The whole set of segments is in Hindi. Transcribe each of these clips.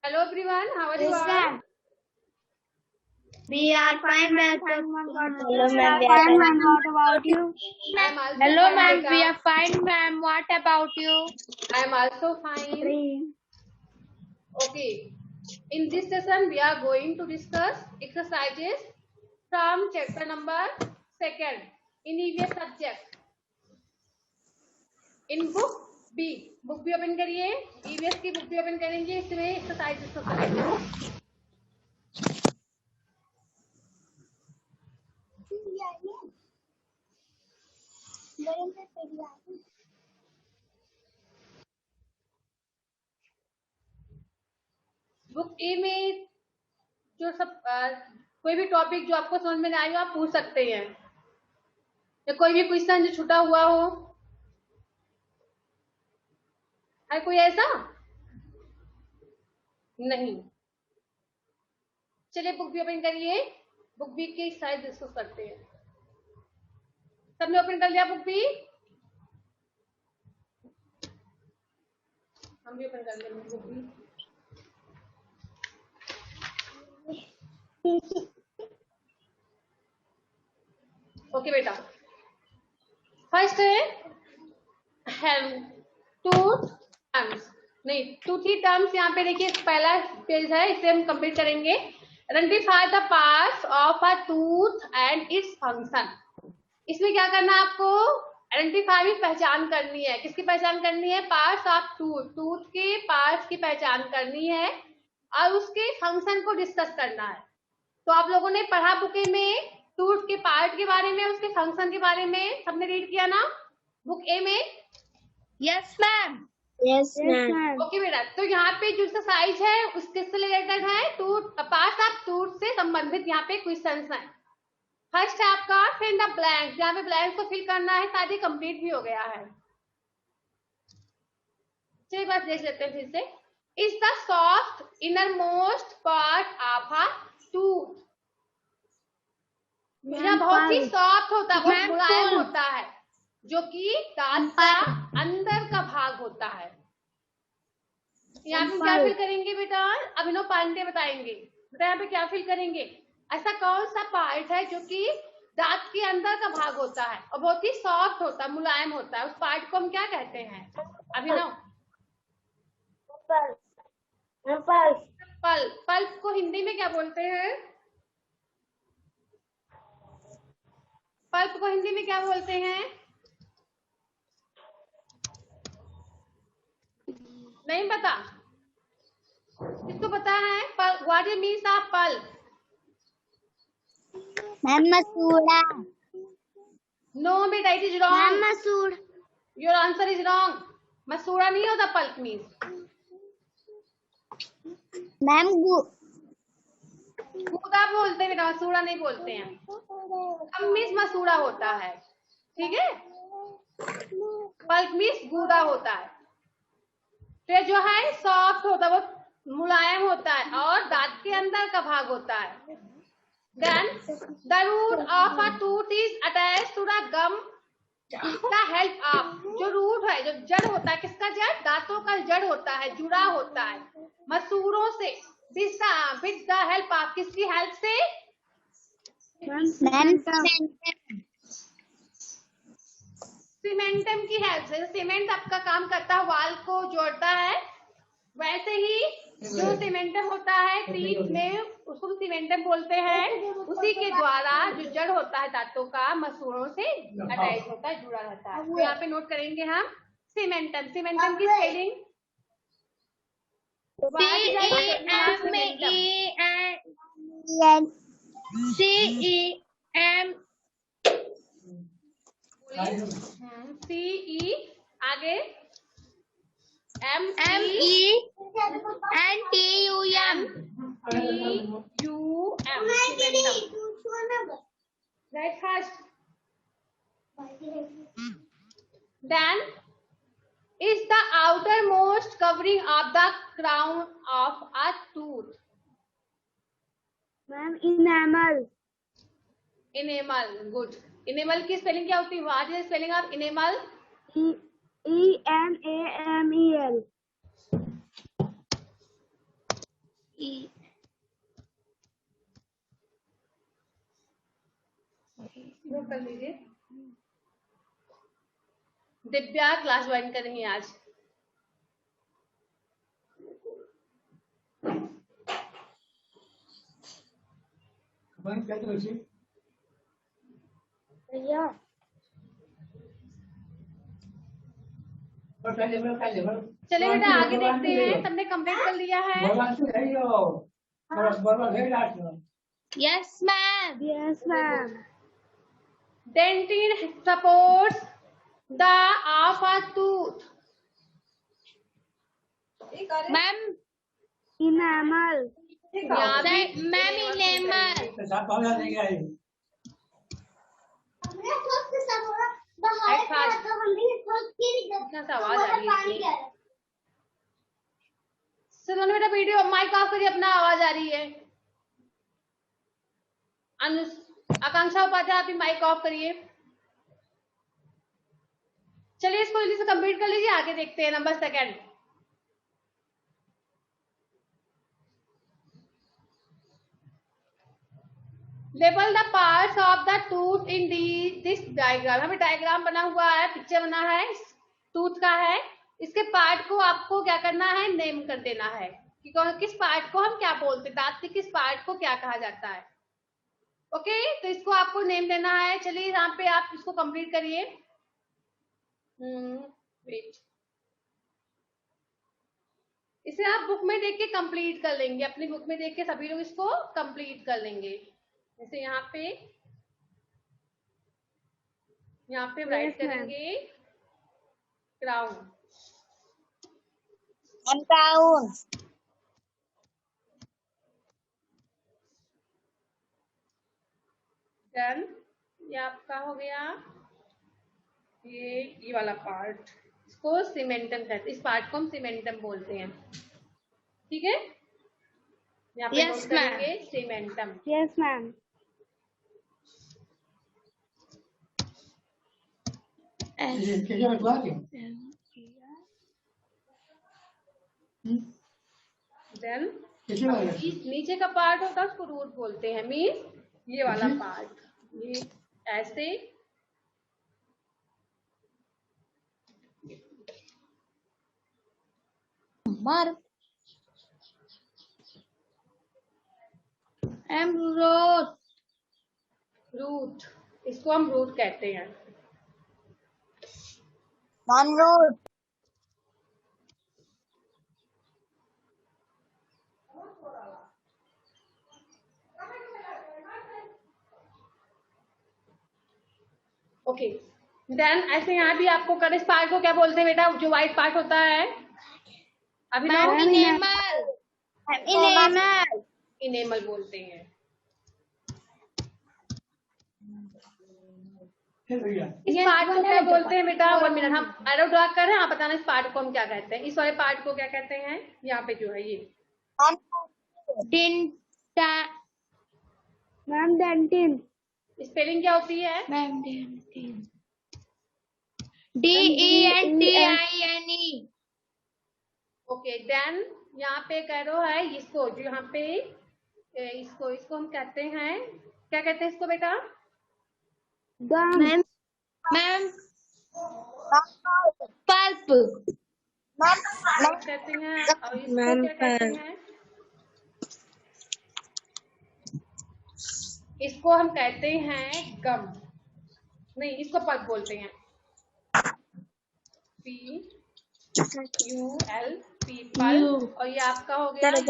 Hello everyone, how are you Yes, all? ma'am. We are fine, ma'am. Hello, ma'am. We are Fine, fine. ma'am. What about you? I am also Hello, fine, ma'am. beta. We are fine, ma'am. What about you? I am also fine. Okay. In this session, we are going to discuss exercises from chapter number 2 in EVS subject. In book B. Book भी ओपन करिए. EVS की बुक भी ओपन करेंगे. इसमें एक्सरसाइज डिस्कस करेंगे. बुक ए में जो सब कोई भी टॉपिक जो आपको समझ में ना आए आप पूछ सकते हैं, या कोई भी क्वेश्चन जो छूटा हुआ हो. है कोई ऐसा? नहीं. चलिए बुक भी ओपन करिए. बुक बी की साइज डिस्कस करते हैं. सबने ओपन कर लिया बुक बी? हम भी ओपन कर लेंगे बुक बी. ओके बेटा. फर्स्ट है हैव टू टर्म्स. नहीं, 2-3 टर्म्स यहाँ पे देखिए. पहला पेज है, इसे हम कंप्लीट करेंगे. Identify the parts of a tooth and its function. इसमें क्या करना है आपको? आइडेंटिफाई में पहचान करनी है. किसकी पहचान करनी है? Parts of tooth. टूथ के पार्ट्स की पहचान करनी है और उसके फंक्शन को डिस्कस करना है. तो आप लोगों ने पढ़ा बुक में टूथ के पार्ट के बारे में, उसके फंक्शन के बारे में सबने रीड किया ना बुक ए में? Yes, ma'am. Yes, ma'am. Okay बेटा. तो यहाँ पे जो एक्सरसाइज है उसके से रिलेटेड है, टूथ पार्ट्स ऑफ टूथ से संबंधित यहाँ पे क्वेश्चंस हैं. फर्स्ट है आपका फिल द ब्लैंक. यहाँ पे ब्लैंक को फिल करना है. शायद ये कंप्लीट भी हो गया है. चलिए बात देख लेते हैं फिर से. Is the soft inner most part of a tooth. यह बहुत ही सॉफ्ट होता है, बहुत मुलायम होता है, जो कि दांत का अंदर का भाग होता है. यहाँ पे क्या फिल करेंगे बेटा? अभिनव पांडे बताएंगे. बेटा यहाँ पे क्या फिल करेंगे? ऐसा कौन सा पार्ट है जो कि दांत के अंदर का भाग होता है और बहुत ही सॉफ्ट होता है, मुलायम होता है? उस पार्ट को हम क्या कहते हैं अभिनव? पल्प. पल्प को हिंदी में क्या बोलते हैं? पल्प को हिंदी में क्या बोलते हैं? नहीं पता? किसको पता है? Pulp what it means of pulp? Ma'am, Masura. No बेटा, it is wrong. Ma'am, Masoor. Your answer is wrong. मसूड़ा नहीं होता पल्प मीन्स. Ma'am, गूदा बोलते हैं बेटा, मसूड़ा नहीं बोलते हैं. कम मीन्स मसूड़ा होता है. ठीक है. पल्प मीन्स गूदा होता है. तो ये जो है सॉफ्ट होता है, वो मुलायम होता है और दांत के अंदर का भाग होता है. Then the root of a tooth is attached to the gum the help of. जो रूट है, जो जड़ होता है, किसका जड़? दांतों का जड़ होता है, जुड़ा होता है मसूरों से. With the help of. किसकी हेल्प से? सीमेंटम की हेल्प से. सीमेंट आपका काम करता है, वाल को जोड़ता है. वैसे ही जो सीमेंटम होता है टीथ में, उसको सीमेंटम बोलते हैं. उसी के द्वारा जो जड़ होता है दांतों का, मसूड़ों से अटैच होता है, जुड़ा रहता है. तो यहाँ पे नोट करेंगे हम सीमेंटम. सीमेंटम की स्पेलिंग CEMENTUM. आगे MENTUM. Right first. Then is the outermost covering of the crown of a tooth. Ma'am, enamel. Enamel. Good. Enamel की स्पेलिंग क्या होती है? What is the spelling of enamel? ENAMEL. कृपया क्लास ज्वाइन करेंगे आज। भैया चलिए बेटा आगे देखते हैं, सबने कंप्लीट कर लिया है। Yes, ma'am. Yes ma'am Dentin supports the of a tooth. Ma'am, enamel यहाँ भी ma'am, enamel. इतना सा आवाज आ रही है। सुनो बेटा, वीडियो माइक ऑफ करिए, अपना आवाज आ रही है। आकांक्षा उपाध्याय, आप भी माइक ऑफ करिए। चलिए इसको जल्दी से कंप्लीट कर लीजिए, आगे देखते हैं। Number second, label the parts of the tooth in this diagram. हमें डायग्राम बना हुआ है, पिक्चर बना है, टूथ का है। इसके पार्ट को आपको क्या करना है, नेम कर देना है कि किस पार्ट को हम क्या बोलते हैं, दांत के किस पार्ट को क्या कहा जाता है। ओके, तो इसको आपको नेम देना है। चलिए यहाँ पे आप इसको कंप्लीट करिए। वेट, इसे आप बुक में देख के कंप्लीट कर लेंगे, अपनी बुक में देख के सभी लोग इसको कंप्लीट कर लेंगे। जैसे यहाँ पे राइट करेंगे क्राउन। क्राउन डन, ये आपका हो गया। ये वाला पार्ट, इसको सीमेंटम कहते हैं, इस पार्ट को हम सीमेंटम बोलते हैं। ठीक है, यहाँ पे Yes, नोट करेंगे सीमेंटम। यस मैम देन नीचे का पार्ट होता है उसको रूट बोलते हैं। मीन्स ये वाला पार्ट, ये ऐसे Mark. I'm road. रूट, इसको हम रूट कहते हैं। मैम रूट ओके, देन ऐसे यहाँ भी आपको कर, इस पार्ट को क्या बोलते हैं बेटा, जो व्हाइट पार्ट होता है? अभी Ma'am, लोग enamel. इनेमल इनेमल बोलते हैं। इस पार्ट को क्या बोलते हैं बेटा? 1 मिनट, हम एरो ड्रा कर रहे हैं, आप बताना इस पार्ट को हम क्या कहते हैं। इस वाले पार्ट को क्या कहते हैं? यहाँ पे जो है ये Tinta. मैम डेंटिन स्पेलिंग क्या होती है? Ma'am, dentin. D-E-N-T-I-N-E. Okay, then यहाँ पे कैरो है, इसको जो यहाँ पे इसको हम कहते हैं, क्या कहते हैं इसको बेटा? गम Ma'am, pulp. कहते हैं, और इसको क्या कहते हैं? इसको हम कहते हैं गम, नहीं इसको पल्प बोलते हैं। P-U-L-P, pulp. और ये आपका हो गया ये पार्ट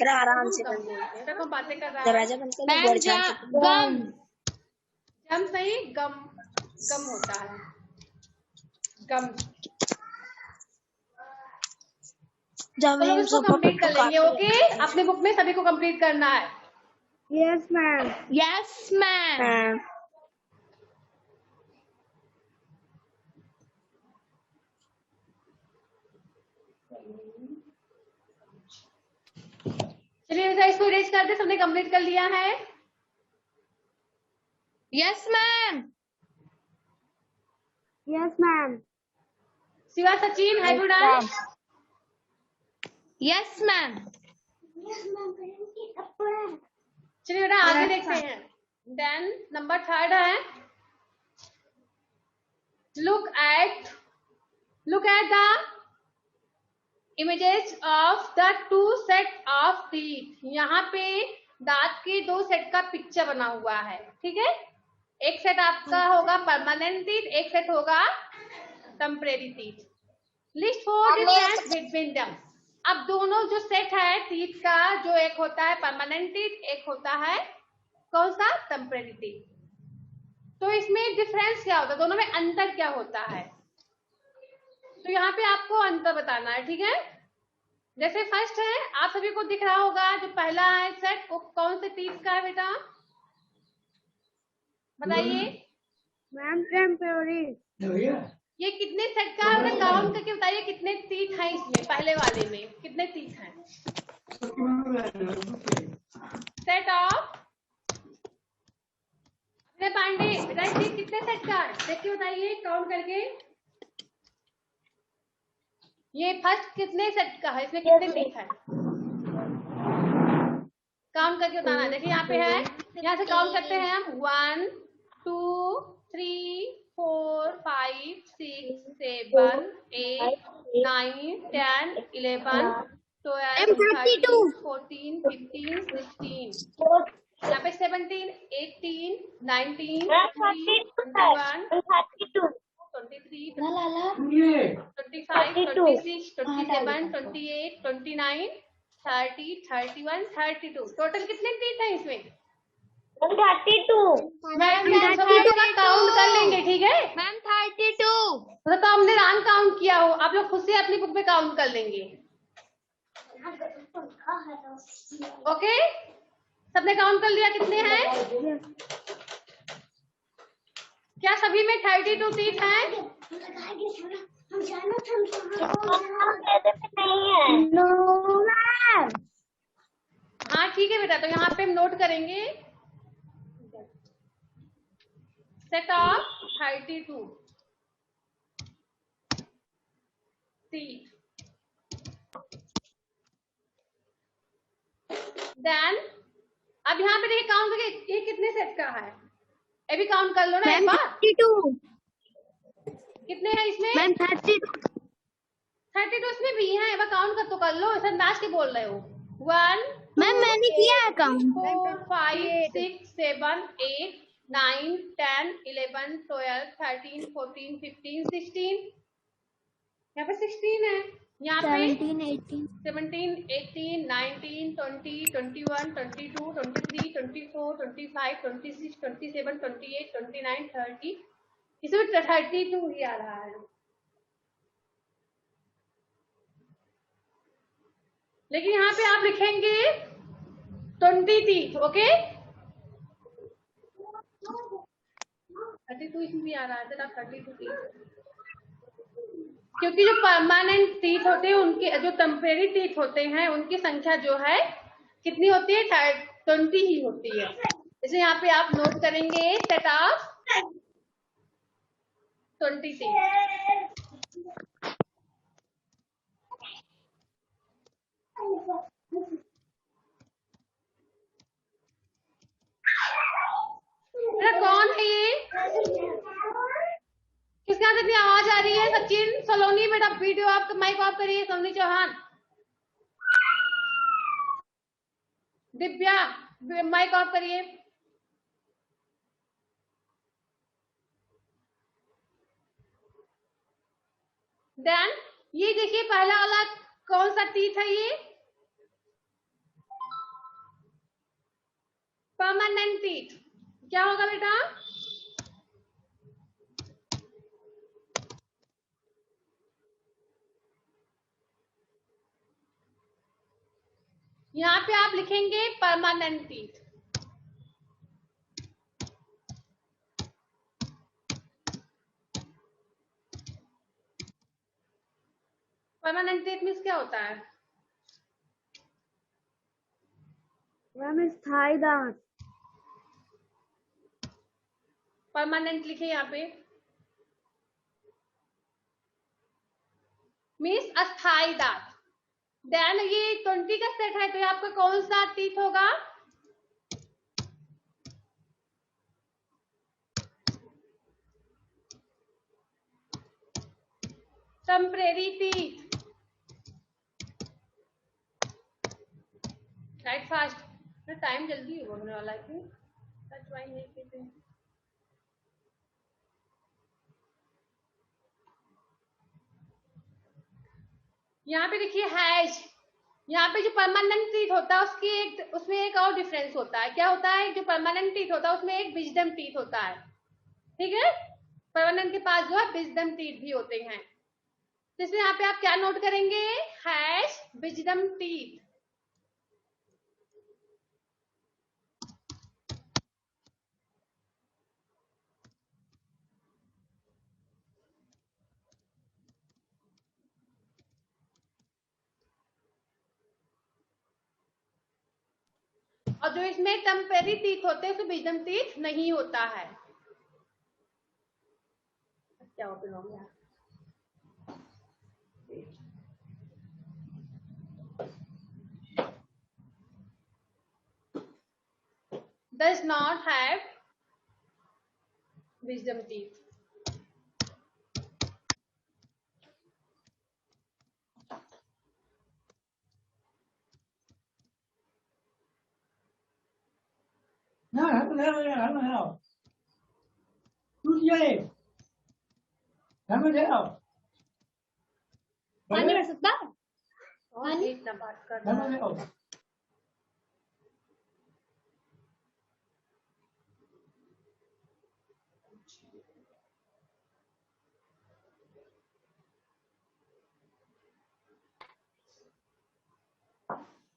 आराम से गम बोलते हैं। देखो हम बातें कर रहा है, दरवाजा बंद कर Ma'am, gum. गम सही, गम गम होता है, गम। तो लोग इसको कंप्लीट कर लेंगे। ओके, अपनी बुक में सभी को कंप्लीट करना है। Yes ma'am Yes, ma'am. चलिए बेटा इसको इरेज कर दे, सबने कंप्लीट कर लिया है। Yes, ma'am. Yes ma'am Shiva Sachin, है गुड डन। Yes, ma'am. चलिए बेटा आगे देखते हैं। देन नंबर 3 है, look at Look at the images of the two set of teeth. यहाँ पे दांत के दो सेट का पिक्चर बना हुआ है, ठीक है। एक सेट आपका होगा परमानेंट टीथ, एक सेट होगा temporary teeth. List four difference between them. अब दोनों जो सेट है टीथ का, जो एक होता है परमानेंट टीथ, एक होता है कौन सा, टेम्परेरी टीथ। तो इसमें डिफरेंस क्या होता है, दोनों में अंतर क्या होता है, तो यहाँ पे आपको अंतर बताना है, ठीक है। जैसे फर्स्ट है, आप सभी को दिख रहा होगा, जो पहला है सेट वो कौन से टीथ का है बेटा, बताइए। Ma'am temporary. ये कितने सेट का है, काउंट करके बताइए कितने टीथ हैं इसमें, पहले वाले में कितने टीथ हैं। सेट ऑफ पांडे, बेटा ये कितने सेट का है, देखिए बताइए काउंट करके। ये फर्स्ट कितने सेट का है, इसमें कितने टीथ है, काउंट करके बताना। देखिए यहाँ पे है, यहाँ से काउंट करते हैं हम 1 2 3 4 5 6 7 8 9 10 11 12 13 14 15 16, यहाँ पे 17 18 19 20 21 23 25 26 27 28 29 30 31 32, टोटल कितने टीथ हैं इसमें, 32 मैम काउंट कर लेंगे, ठीक है। मैम 32 मतलब तो हमने रॉन्ग काउंट किया हो, आप लोग खुद से अपनी बुक में काउंट कर लेंगे, ओके। सबने काउंट कर लिया कितने हैं, क्या सभी में 32 टीथ हैं, नो मैम। हाँ ठीक है बेटा, तो यहाँ पे हम नोट करेंगे सेट ऑफ 32 टीथ। देन अब यहाँ पे देखिए काउंट करके ये कितने सेट का है, ये भी काउंट कर लो ना एक बार, 32 कितने हैं इसमें, मैम 32 इसमें भी है, एक बार काउंट कर लो, ऐसा नाच के बोल रहे हो। 1 मैम मैंने किया है काउंट। 4 5 6 7 8 9 10 11 12 13 14 15 16, यहाँ पे 16 है, यहाँ पे 17 18 17 18 19 20 21 22 23 24 25 26 27 28 29 30, इसमें 32 ही आ रहा है, लेकिन यहाँ पे आप लिखेंगे 20 टीथ, ओके। 32 इसमें भी आ रहा है, 32 टीथ, क्योंकि जो परमानेंट टीथ होते हैं उनके, जो टेम्परेरी टीथ होते हैं उनकी संख्या जो है कितनी होती है, 20 ही होती है, इसलिए यहाँ पे आप नोट करेंगे सेट ऑफ 20 टीथ। कौन है ये, किसके यहाँ से भी आवाज आ रही है, सचिन सलोनी, बेटा वीडियो आप माइक ऑफ करिए, सोनी चौहान, दिव्या माइक ऑफ करिए। देन ये देखिए पहला वाला कौन सा टीथ है, ये परमानेंट टीथ, क्या होगा बेटा, यहाँ पे आप लिखेंगे permanent teeth. Permanent teeth means क्या होता है, मैम स्थायी दांत। परमानेंट लिखे यहाँ पे, मीन्स अस्थाई दांत। देन ये 20 का सेट है, तो ये आपका कौन सा टीथ होगा, temporary teeth, right fast, time जल्दी होने वाला है, नहीं कहते। यहाँ पे देखिए हैज, यहाँ पे जो परमानेंट टीथ होता है उसमें एक और डिफरेंस होता है। क्या होता है? जो परमानेंट टीथ होता है उसमें एक विजडम टीथ होता है, ठीक है। परमानेंट के पास जो है विजडम टीथ भी होते हैं। तो इसमें यहाँ पे आप क्या नोट करेंगे? Has wisdom teeth. और जो इसमें टेम्परेरी टीथ होते हैं उसमें विजडम टीथ नहीं होता है। क्या ओपन हो गया? Does not have wisdom teeth. पानी कर सकता? और इतना बात कर रहा है।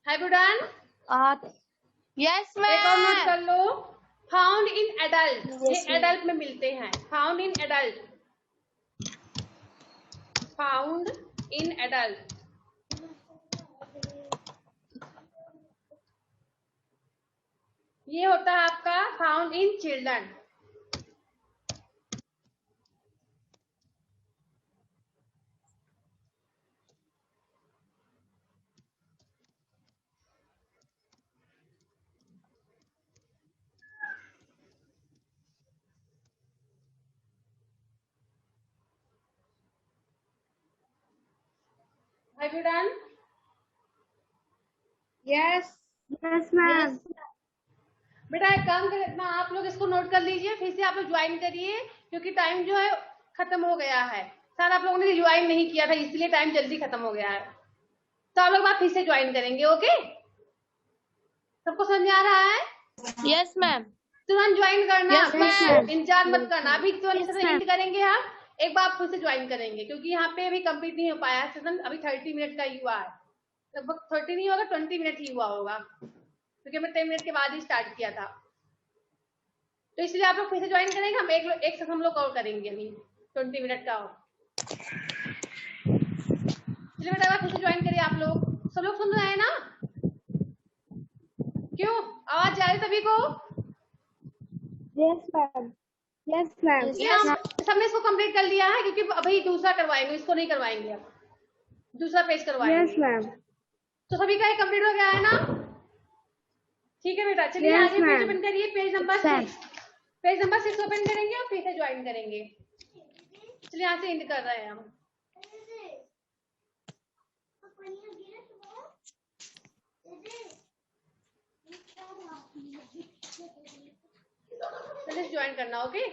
Have you done? Yes, एक और नोट ma'am. कर लो। फाउंड इन एडल्ट, Yes, ये एडल्ट में मिलते हैं। Found in adult, found in adult. ये होता है आपका found in children. Have you done? Yes. Yes, ma'am. बेटा एक काम करना, आप लोग इसको नोट कर लीजिए, फिर से आप लोग ज्वाइन करिए, क्योंकि टाइम जो है खत्म हो गया है। सर आप लोगों ने ज्वाइन नहीं किया था इसलिए टाइम जल्दी खत्म हो गया है। तो आप लोग बात फिर से ज्वाइन करेंगे, ओके? सबको समझ आ रहा है? Yes, ma'am. तुरंत ज्वाइन करना, Yes, ma'am. इंतजार मत करना। अभी तुरंत Yes, एंड करेंगे हम, एक बार फिर से ज्वाइन करेंगे, क्योंकि यहाँ पे अभी कंप्लीट नहीं हो पाया सेशन। अभी 30 मिनट का ही हुआ है, लगभग 30 नहीं होगा, 20 मिनट ही हुआ होगा, क्योंकि मैं 10 मिनट के बाद ही स्टार्ट किया था। तो इसलिए आप लोग फिर से ज्वाइन करेंगे, हम एक सेशन हम लोग और करेंगे अभी 20 मिनट का और। चलिए बेटा फिर से ज्वाइन करिए आप लोग। सब लोग सुन रहे हैं ना? क्यों आवाज जा रही सभी को? Yes, ma'am. Yes, ma'am. सबने इसको कंप्लीट कर लिया है, क्योंकि अभी दूसरा करवाएंगे, इसको नहीं करवाएंगे, अब दूसरा पेज करवाएंगे। Yes, ma'am. तो सभी का ये कंप्लीट हो गया है ना? ठीक है बेटा, चलिए Yes, आगे पेज ma'am. ओपन करिए, page number Sir. 6। Page number 6 open करेंगे और फिर से ज्वाइन करेंगे। चलिए यहाँ से एंड कर रहे हैं हम। चलिए ज्वाइन करना, ओके?